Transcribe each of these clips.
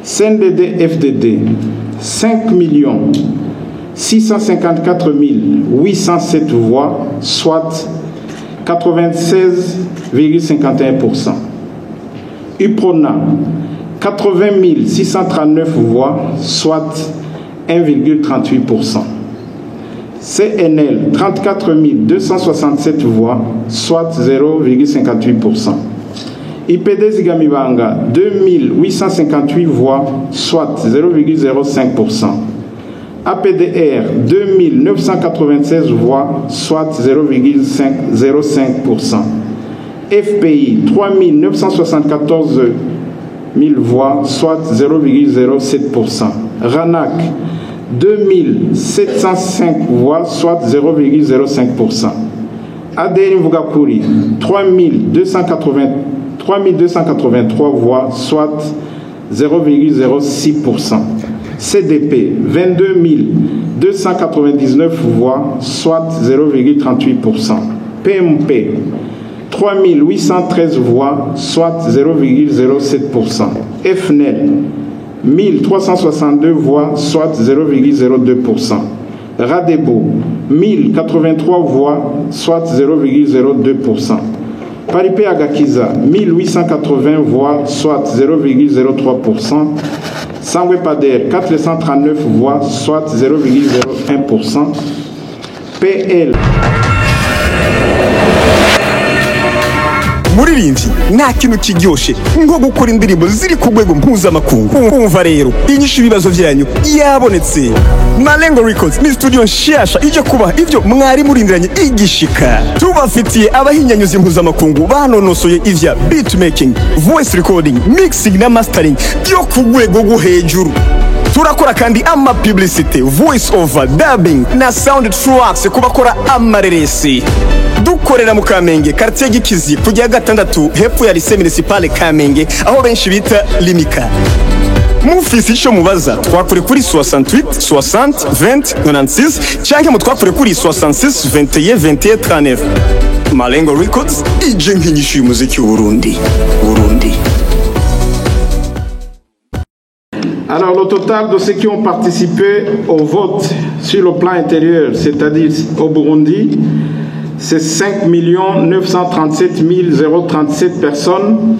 CNDD FDD 5 654 807 voix, soit 96,51%. UPRONA 80 639 voix, soit 1,38%. CNL 34 267 voix, soit 0,58%. IPD Zigamibanga 2858 voix, soit 0,05%. APDR 2996 voix, soit 0,05%. FPI 3974 000 voix, soit 0,07%. RANAC 2705 voix, soit 0,05%. ADN Vugakuri 3283 voix, soit 0,06%. CDP 22 299 voix, soit 0,38%. PMP 3813 voix, soit 0,07%. FNEL 1362 voix, soit 0,02%. Radebo 1083 voix, soit 0,02%. Paripé Agakiza 1880 voix, soit 0,03%. Sangwe Pader 439 voix, soit 0,01%. PL muririmbyi nta kintu kiryoshe nko gukora indirimbo ziri ku rwego mpuzamakungu. Umva rero inyishu ibibazo byanyu yabonetse. Malengo Records ni studio nshasha ije kubaha ibyo mwari murindiranye igishika. Tubafitiye abahinyanyuzi mpuzamakungu banonosoye ivya beatmaking, voice recording, mixing na mastering byo ku rwego rwo hejuru. Turakora kandi ama publicity, voice over, dubbing na sound tracks kubakora amareresi. Dukorera mu Kamenge, quartier Gikizi, kujya gatandatu hepfo ya lycée municipale Kamenge, aho benshi bita Limika. Mufisi ico mubaza, twakure kuri 68 60 20 96 cyangwa mutwakure kuri 66 21 21 39. Malengo Records ije nk'inyishu y'umuziki w'Uburundi. Alors, le total de ceux qui ont participé au vote sur le plan intérieur, c'est-à-dire au Burundi, c'est 5 937 037 personnes.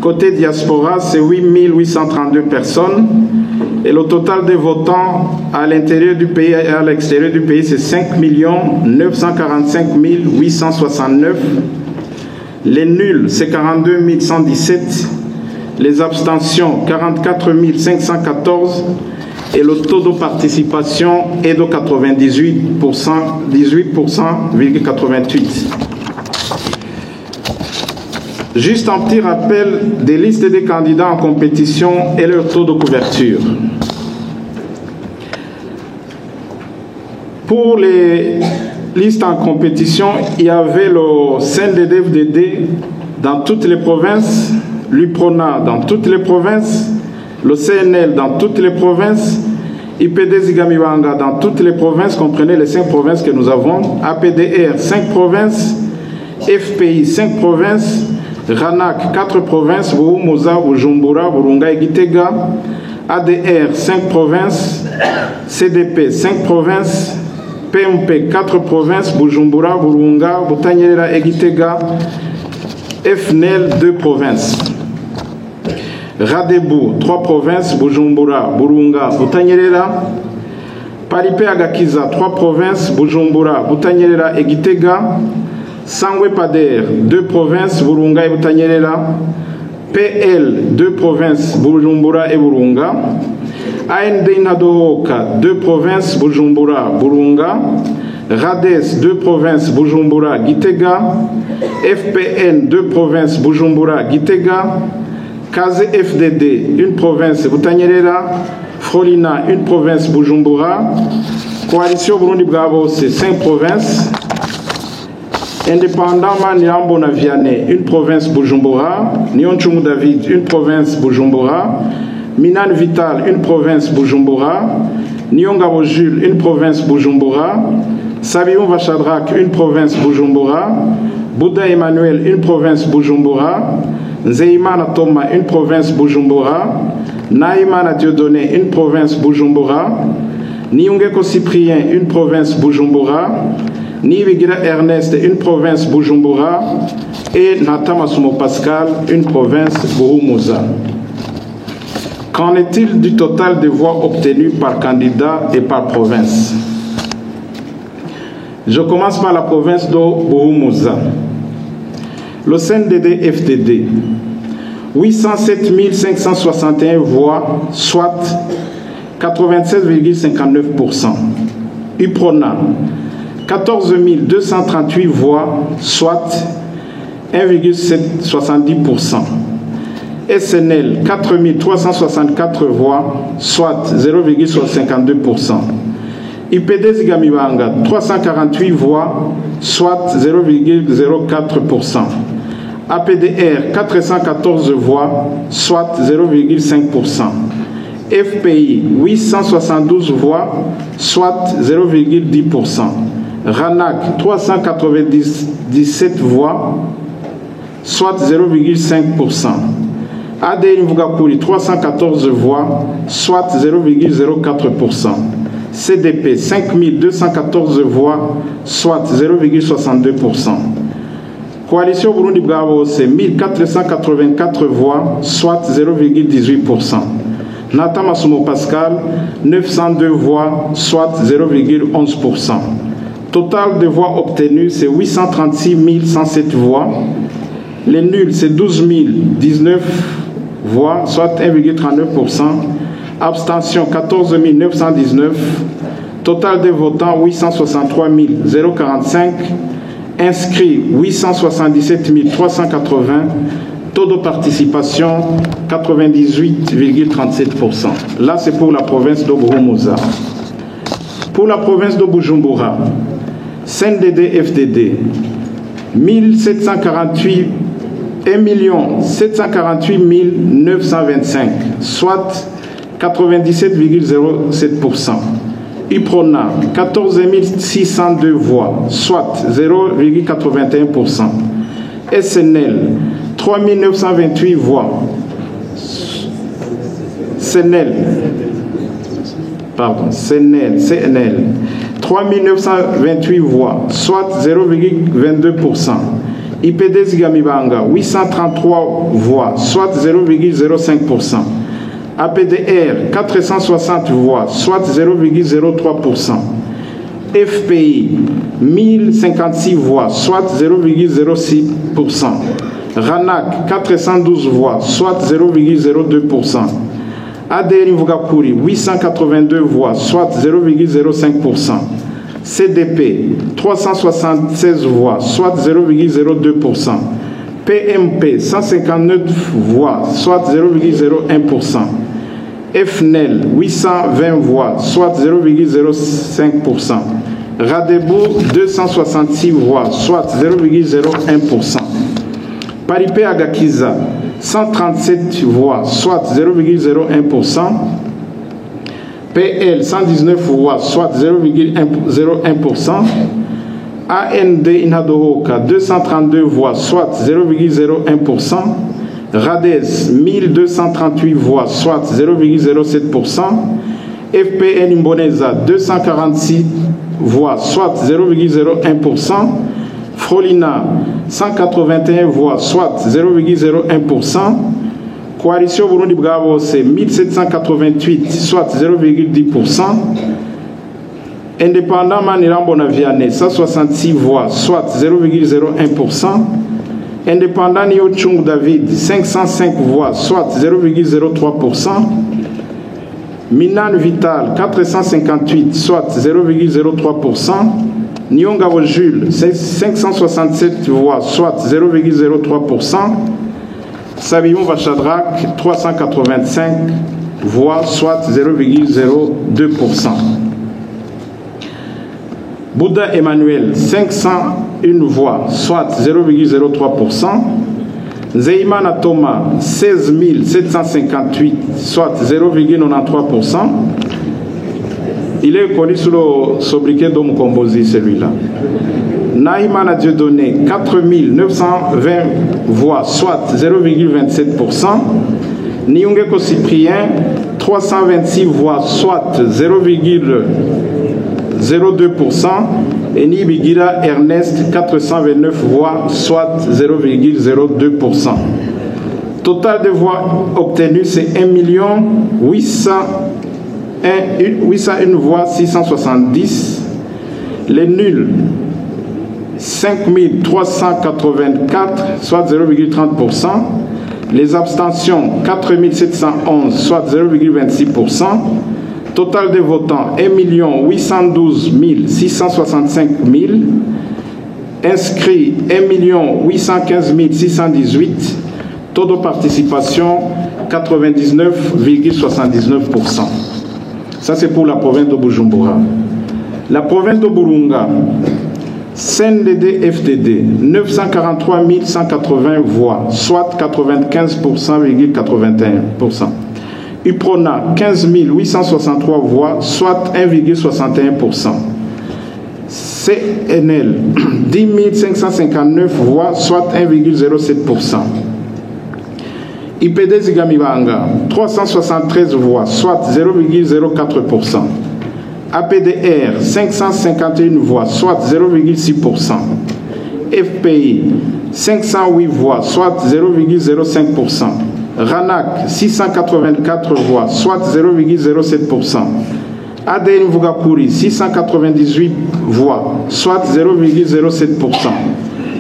Côté diaspora, c'est 8 832 personnes. Et le total des votants à l'intérieur du pays et à l'extérieur du pays, c'est 5 945 869. Les nuls, c'est 42 117. Les abstentions, 44 514. Et le taux de participation est de 98%, 18,88%. Juste un petit rappel des listes des candidats en compétition et leur taux de couverture. Pour les listes en compétition, il y avait le CNDD-FDD dans toutes les provinces, l'UPRONA dans toutes les provinces, le CNL dans toutes les provinces, IPD Zigamibanga dans toutes les provinces, comprenez les 5 provinces que nous avons, APDR 5 provinces, FPI 5 provinces, RANAC 4 provinces, Buhumuza, Bujumbura, Burunga et Gitega, ADR 5 provinces, CDP 5 provinces, PMP 4 provinces, Bujumbura, Burunga, Butanyerera et Gitega, FNEL 2 provinces. Radebo 3 provinces, Bujumbura, Burunga, Butanyerera. Paripé Agakiza 3 provinces, Bujumbura, Butanyerera et Gitega. Sangwe Pader 2 provinces, Burunga et Butanyerera. PL 2 provinces, Bujumbura et Burunga. AND Inadohoka 2 provinces, Bujumbura, Burunga. RADES 2 provinces, Bujumbura, Gitega. FPN 2 provinces, Bujumbura, Gitega. Kaze FDD 1 province, Butanyerera. Frolina 1 province, Bujumbura. Coalition Burundi Bravo, c'est 5 provinces. Indépendant Maniambo Naviane, 1 province, Bujumbura. Nyonchumu David 1 province, Bujumbura. Minan Vital 1 province, Bujumbura. Nyongabo Jules 1 province, Bujumbura. Sabiou Vachadrak 1 province, Bujumbura. Bouddha Emmanuel 1 province, Bujumbura. Nzeimana Toma 1 province, Bujumbura. Naïmana Dieudonné, une province Bujumbura. Niungeko Cyprien, une province Bujumbura. Nibigira Ernest, une province Bujumbura. Et Natamasumo Pascal, une province Buhumuza. Qu'en est-il du total des voix obtenues par candidat et par province? Je commence par la province de Buhumuza. Le CNDD-FDD, 807 561 voix, soit 96,59%. UPRONA, 14 238 voix, soit 1,70%. SNL, 4 364 voix, soit 0,52%. IPD Zigamibanga, 348 voix, soit 0,04%. APDR, 414 voix, soit 0,5%. FPI, 872 voix, soit 0,10%. RANAC, 397 voix, soit 0,5%. ADN Vugapuri, 314 voix, soit 0,04%. CDP, 5214 voix, soit 0,62%. Coalition Burundi Bravo, c'est 1484 voix, soit 0,18%. Natamasumo Pascal, 902 voix, soit 0,11%. Total de voix obtenues, c'est 836 107 voix. Les nuls, c'est 12 019 voix, soit 1,39%. Abstention, 14 919. Total des votants, 863 045. Inscrits, 877 380. Taux de participation, 98,37%. Là, c'est pour la province de Buhumuza. Pour la province de Bujumbura, CNDD-FDD, 1 748 925, soit 97,07%. UPRONA, 14 602 voix, soit 0,81%. SNL, 3 928 voix. CNL, 3 928 voix, soit 0,22%. IPD Zigamibanga, 833 voix, soit 0,05%. APDR, 460 voix, soit 0,03%. FPI, 1056 voix, soit 0,06%. RANAC, 412 voix, soit 0,02%. ADN Vugapuri, 882 voix, soit 0,05%. CDP, 376 voix, soit 0,02%. PMP, 159 voix, soit 0,01%. FNEL, 820 voix, soit 0,05%. Radebourg, 266 voix, soit 0,01%. Paripé Agakiza, 137 voix, soit 0,01%. PL, 119 voix, soit 0,01%. AND Inadohoka, 232 voix, soit 0,01%. RADES, 1238 voix, soit 0,07%. FPN Imboneza, 246 voix, soit 0,01%. Frolina, 181 voix, soit 0,01%. Coalition Burundi Bravo, c'est 1788, soit 0,10%. Indépendant Manirambona Vianney, 166 voix, soit 0,01%. Indépendant Niochung David, 505 voix, soit 0,03%. Minan Vital, 458, soit 0,03%. Nyongabo Jules, 567 voix, soit 0,03%. Sabimon Vachadrak, 385 voix, soit 0,02%. Bouddha Emmanuel, 501 voix, soit 0,03%. Zeimana Thomas, 16 758, soit 0,93%. Il est connu sous le sobriquet d'homme composé, celui-là. Naïmana Dieudonné, 4 920 voix, soit 0,27%. Niungeko Cyprien, 326 voix, soit 0,02%. Et Nibigira Ernest, 429 voix, soit 0,02%. Total de voix obtenues, c'est 1 801 voix 670. Les nuls, 5 384, soit 0,30%. Les abstentions, 4 711, soit 0,26%. Total de votants, 1 812 665 000. Inscrits, 1 815 618. Taux de participation, 99,79%. Ça, c'est pour la province de Bujumbura. La province de Burunga, CNDD-FDD, 943 180 voix, soit 95,81%. UPRONA, 15 863 voix, soit 1,61%. CNL, 10 559 voix, soit 1,07%. IPD Zigamibanga, 373 voix, soit 0,04%. APDR, 551 voix, soit 0,6%. FPI, 508 voix, soit 0,05%. RANAC, 684 voix, soit 0,07%. ADN Vugakuri, 698 voix, soit 0,07%.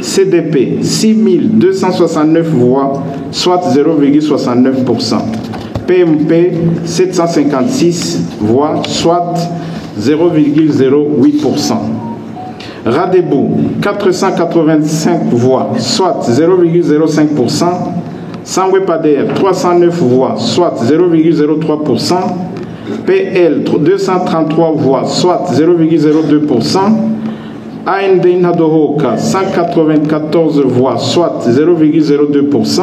CDP, 6269 voix, soit 0,69%. PMP, 756 voix, soit 0,08%. Radebou, 485 voix, soit 0,05%. Sangwepader, 309 voix, soit 0,03%. PL, 233 voix, soit 0,02%. AND Nadohoka, 194 voix, soit 0,02%.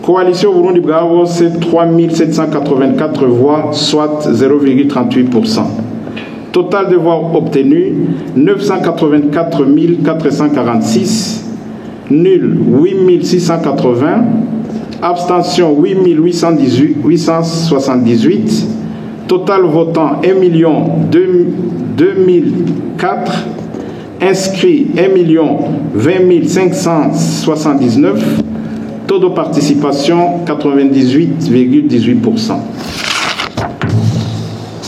Coalition Burundi Bravo, c'est 3784 voix, soit 0,38%. Total de voix obtenues, 984 446. Nul, 8680. Abstention, 8878. Total votant, 1 2004. Inscrits, 1 20 579. Taux de participation, 98,18%.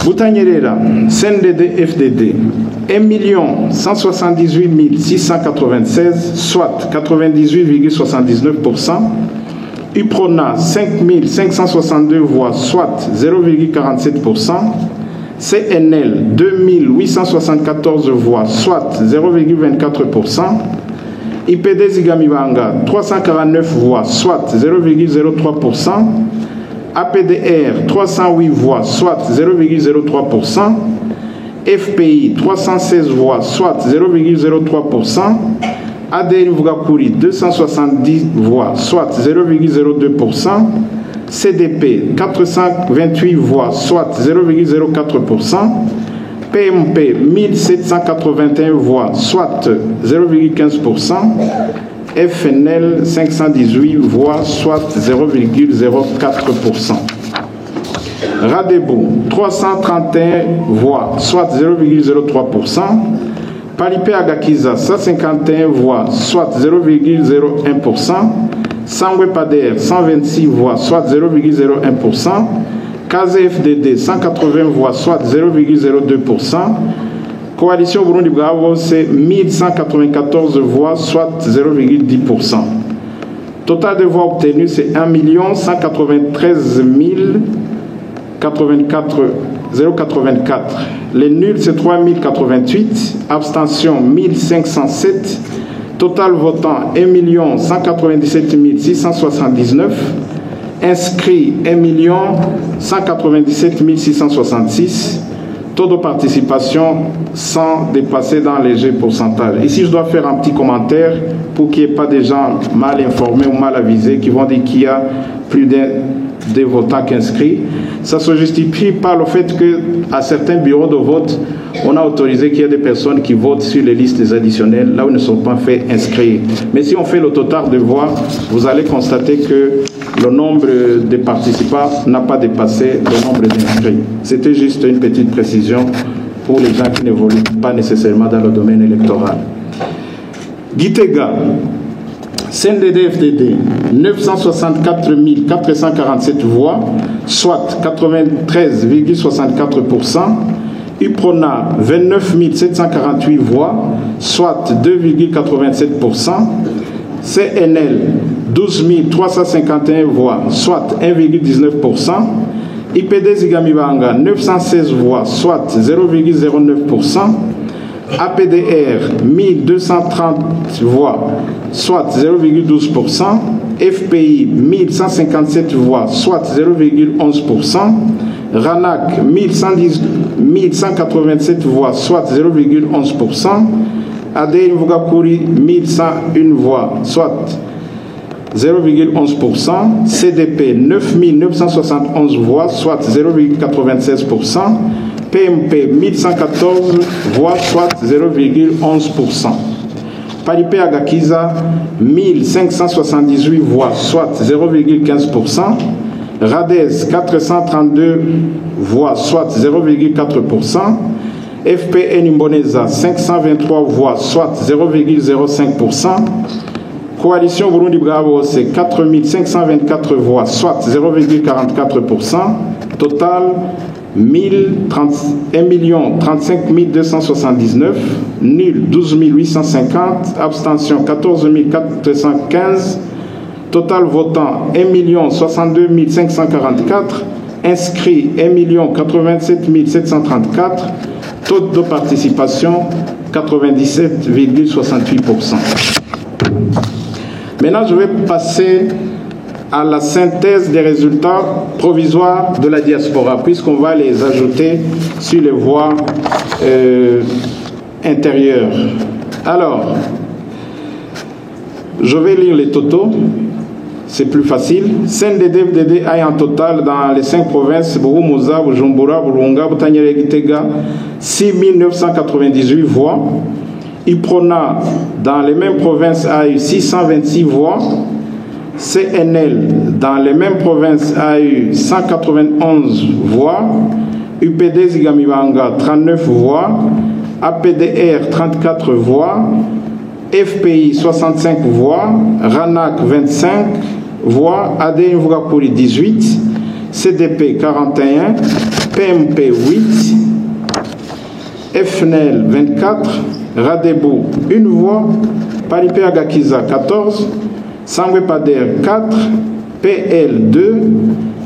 Boutanyerera, CNDD-FDD, 1 178 696, soit 98,79%. UPRONA, 5 562 voix, soit 0,47%. CNL, 2874 voix, soit 0,24%. IPD Zigamibanga, 349 voix, soit 0,03%. APDR, 308 voix, soit 0,03%. FPI, 316 voix, soit 0,03%. ADN Vugakuri, 270 voix, soit 0,02%. CDP, 428 voix, soit 0,04%. PMP, 1781 voix, soit 0,15%. FNL, 518 voix, soit 0,04%. Radebou, 331 voix, soit 0,03%. Palipé Agakiza, 151 voix, soit 0,01%. Sangwepader, 126 voix, soit 0,01%. KZFDD, 180 voix, soit 0,02%. Coalition Burundi Bravo, c'est 1194 voix, soit 0,10%. Total de voix obtenues, c'est 1 193 084. Les nuls, c'est 3088. Abstention, 1507. Total votant, 1 197 679. Inscrits, 1 197 666. Taux de participation sans dépasser dans les léger pourcentage. Ici, je dois faire un petit commentaire pour qu'il n'y ait pas des gens mal informés ou mal avisés qui vont dire qu'il y a plus de votants qu'inscrits. Ça se justifie par le fait qu'à certains bureaux de vote, on a autorisé qu'il y ait des personnes qui votent sur les listes additionnelles là où ils ne sont pas fait inscrire. Mais si on fait le total de voix, vous allez constater que le nombre de participants n'a pas dépassé le nombre d'inscrits. C'était juste une petite précision pour les gens qui n'évoluent pas nécessairement dans le domaine électoral. Gitega, CNDD-FDD, 964 447 voix, soit 93,64%. UPRONA, 29 748 voix, soit 2,87%. CNL, 12 351 voix, soit 1,19%. IPD Zigamibanga, 916 voix, soit 0,09%. APDR, 1230 voix, soit 0,12%. FPI, 1157 voix, soit 0,11%. RANAC, 1187 voix, soit 0,11%. ADN Vugakuri, 1101 voix, soit 0,11%. CDP, 9971 voix, soit 0,96%. PMP, 1114 voix, soit 0,11%. Paripé Agakiza, 1578 voix, soit 0,15%. RADES, 432 voix, soit 0,4%. FPN Imboneza, 523 voix, soit 0,05%. Coalition Burundi Bravo, c'est 4524 voix, soit 0,44%. Total, 1 035 279, nul 12 850, abstention 14 415, total votant 1 062 544, inscrits 1 087 734, taux de participation 97,68%. Maintenant, je vais passer à la synthèse des résultats provisoires de la diaspora, puisqu'on va les ajouter sur les voies intérieures. Alors, je vais lire les totaux, c'est plus facile. CNDD-FDD a en total dans les 5 provinces, Bourou-Moza, Bujumbura, Burunga, Butanyere, Gitega, 6 998 voix. IPRONA, dans les mêmes provinces, a eu 626 voix. CNL, dans les mêmes provinces, a eu 191 voix. UPD Zigamibanga, 39 voix. APDR, 34 voix. FPI, 65 voix. RANAC, 25 voix. ADN Vugakuri, 18. CDP, 41. PMP, 8. FNL, 24. Radebou, 1 voix. Paripé Agakiza, 14. Sangwe Pader 4, PL 2,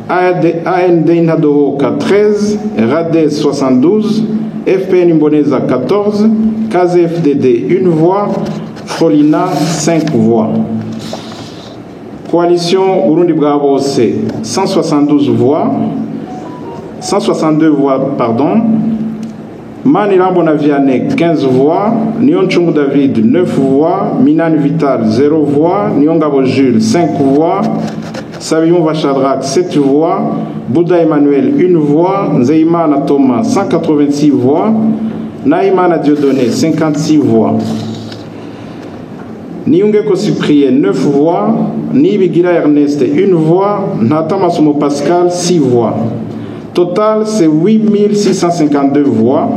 AND Inadoro 13, RADES 72, FPN Imboneza 14, KZFDD 1 voix, Frolina 5 voix. Coalition Burundi Bravo c'est 172 voix, 162 voix, pardon. Manirambo Naviane 15 voix, Nyon Chungu David 9 voix, Minan Vital 0 voix, Nyongabo Jules 5 voix, Sabion Vachadrak 7 voix, Bouddha Emmanuel 1 voix, Nzeimana Thomas 186 voix, Naïmana Dieudonné 56 voix, Niungeko Cyprien 9 voix, Nibigila Ernest 1 voix, Natama Somo Pascal 6 voix. Total, c'est 8652 voix.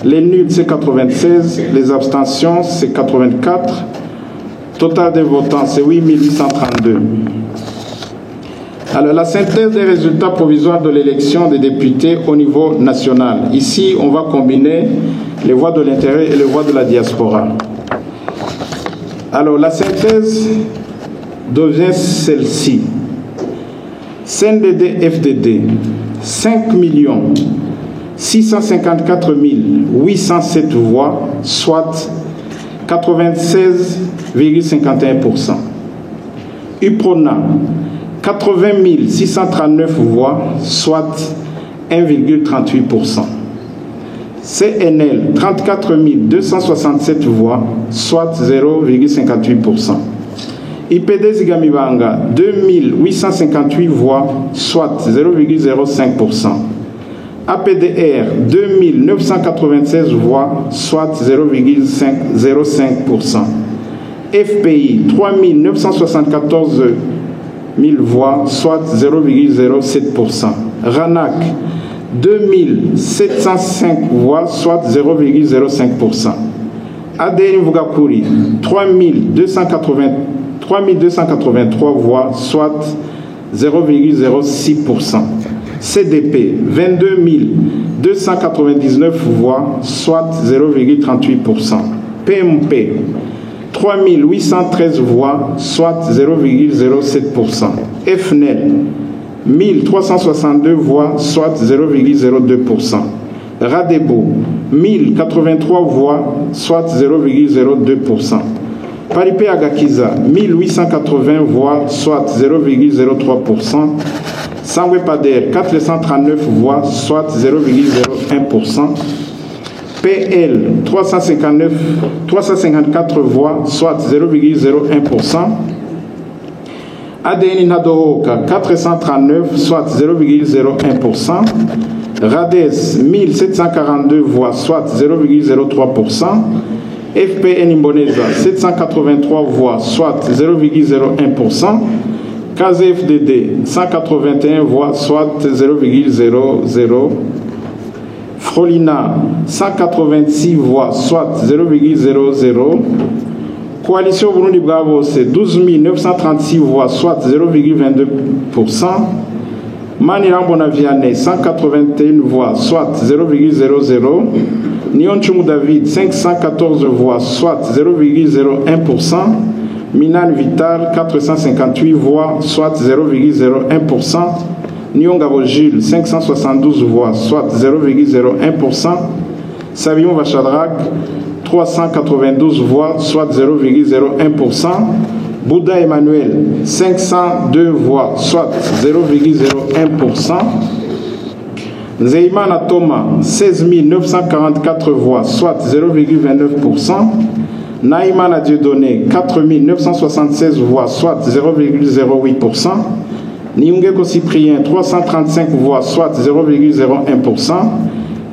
Les nuls, c'est 96. Les abstentions, c'est 84. Total des votants, c'est 8832. Alors, la synthèse des résultats provisoires de l'élection des députés au niveau national. Ici, on va combiner les voix de l'intérieur et les voix de la diaspora. Alors, la synthèse devient celle-ci. CNDD-FDD, 5 654 807 voix, soit 96,51%. UPRONA, 80 639 voix, soit 1,38%. CNL, 34 267 voix, soit 0,58%. IPD Zigamibanga, 2858 voix, soit 0,05%. APDR 2996 voix, soit 0,05%. FPI 3974 000 voix, soit 0,07%. RANAC 2705 voix, soit 0,05%. ADN Vugakuri 3283 voix, soit 0,06%. CDP 22 299 voix, soit 0,38%. PMP 3813 voix, soit 0,07%. FNEL 1362 voix, soit 0,02%. Radebo 1083 voix, soit 0,02%. Paripé Agakiza 1880 voix, soit 0,03%. Sangwe Pader 439 voix, soit 0,01%. PL 354 voix, soit 0,01%. ADN Nadohoka 439, soit 0,01%. RADES 1742 voix, soit 0,03%. FPN Imboneza 783 voix, soit 0,01%. KZFDD 181 voix, soit 0,00%. Frolina 186 voix, soit 0,00%. Coalition Burundi Bravo, c'est 12 936 voix, soit 0,22%. Manirambonaviane 181 voix, soit 0,00%. Nyon Chumou David 514 voix, soit 0,01%. Minan Vital 458 voix, soit 0,01%. Nyongabo Gilles 572 voix, soit 0,01%. Savion Vachadrak 392 voix, soit 0,01%. Bouddha Emmanuel 502 voix, soit 0,01%. Zeymana Thomas 16 944 voix, soit 0,29%. Naïmana Dieudonné 4 976 voix, soit 0,08%. Niungeko Cyprien 335 voix, soit 0,01%.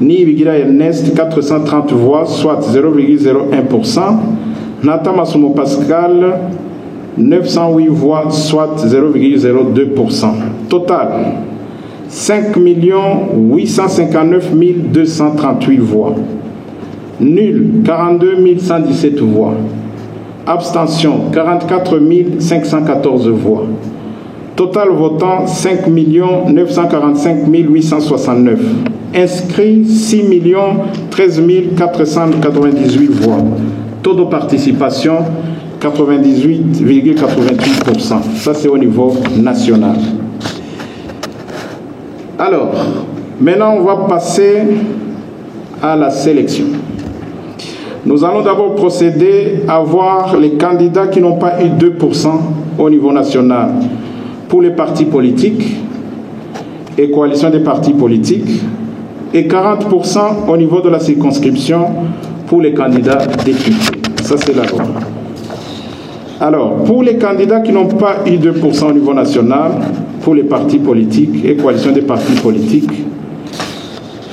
Nibigira Ernest 430 voix, soit 0,01%. Natamasumo Pascal 908 voix, soit 0,02%. Total 5 859 238 voix. Nul 42 117 voix. Abstention 44 514 voix. Total votant 5 945 869. Inscrits 6 13 498 voix. Taux de participation 98,88%. Ça c'est au niveau national. Alors, maintenant on va passer à la sélection. Nous allons d'abord procéder à voir les candidats qui n'ont pas eu 2% au niveau national pour les partis politiques et coalitions des partis politiques et 40% au niveau de la circonscription pour les candidats députés. Ça, c'est la loi. Alors, pour les candidats qui n'ont pas eu 2% au niveau national, pour les partis politiques et coalitions des partis politiques,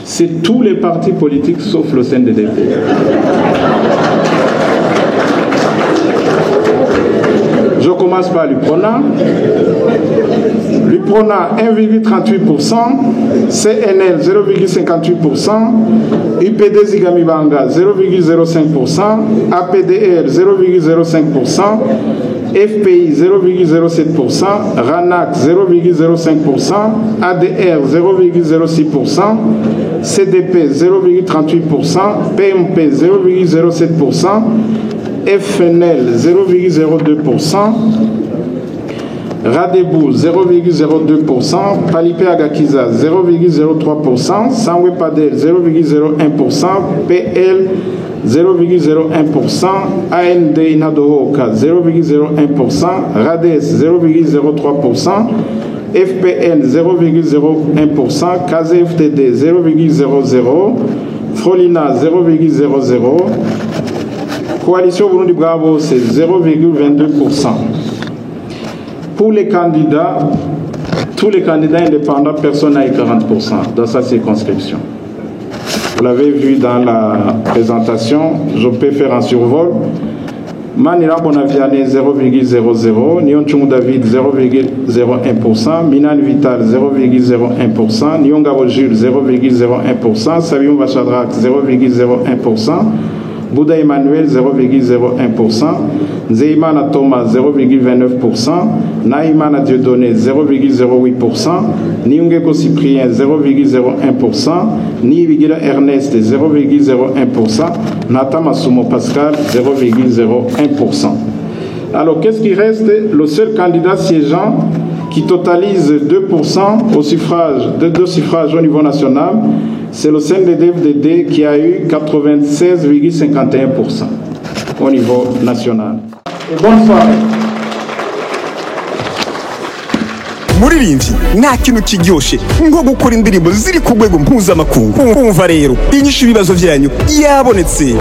c'est tous les partis politiques sauf le CNDD. Je commence par l'UPRONA. L'UPRONA 1,38%, CNL 0,58%, UPD Zigamibanga 0,05%, APDR 0,05%, FPI 0,07%, RANAC 0,05%, ADR 0,06%, CDP 0,38%, PMP 0,07%, FNL 0,02%, Radebou 0,02%, Palipé Agakiza 0,03%, Sangwe Padel 0,01%, PL 0,01%, AND Inadohoka 0,01%, Rades 0,03%, FPN 0,01%, KZFTD 0,00%, Frolina 0,00%, Coalition Burundi Bravo c'est 0,22%. Pour les candidats tous les candidats indépendants, personne n'a eu 40% dans sa circonscription. Vous l'avez vu dans la présentation, je peux faire un survol. Manira Bonaviane 0,00, Nyon Chung David 0,01%, Minan Vital 0,01%, Nyon Garo Jules 0,01%, Sabium Bachadrak 0,01%, Bouddha Emmanuel 0,01%, Nzeimana Thomas 0,29%, Naïmana Dieudonné 0,08%, Niungeko Cyprien 0,01%, Niwigila Ernest 0,01%, Natama Sumo Pascal 0,01%. Alors qu'est-ce qui reste? Le seul candidat siégeant qui totalise 2% au suffrage, deux suffrages au niveau national, c'est le CNDD-FDD qui a eu 96,51% au niveau national. Et bonne soirée. muririmbyi nta kintu kiryoshe nko gukora indirimbo ziri ku rwego mpuzamakungu. Umva rero inyishu ibibazo byanyu yabonetse.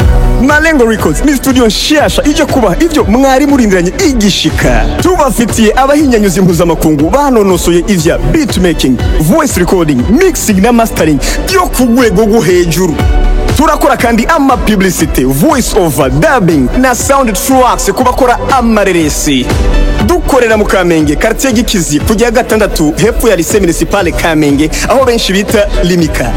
Malengo Records ni studio nshasha ije kubaha ibyo mwari murindiranye igishika. Tubafitiye abahinyanyuzi mpuzamakungu banonosoye ivya beatmaking, voice recording, mixing na mastering byo ku rwego rwo hejuru. Turakora kandi ama publicity, voice over, dubbing na sound tracks kubakora amareresi. Dukorera mu Kamenge, quartier Gikizi, kujya gatandatu hepfo ya lycée municipale Kamenge, aho benshi bita Limika.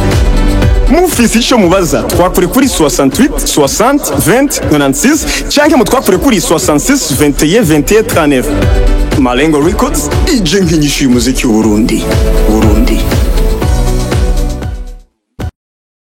Mufisi ico mubaza, twakure kuri 68 60 20 96 cyangwa mutwakure kuri 66 21 21 39. Malengo Records, ije nk'inyishu y'umuziki w'Uburundi.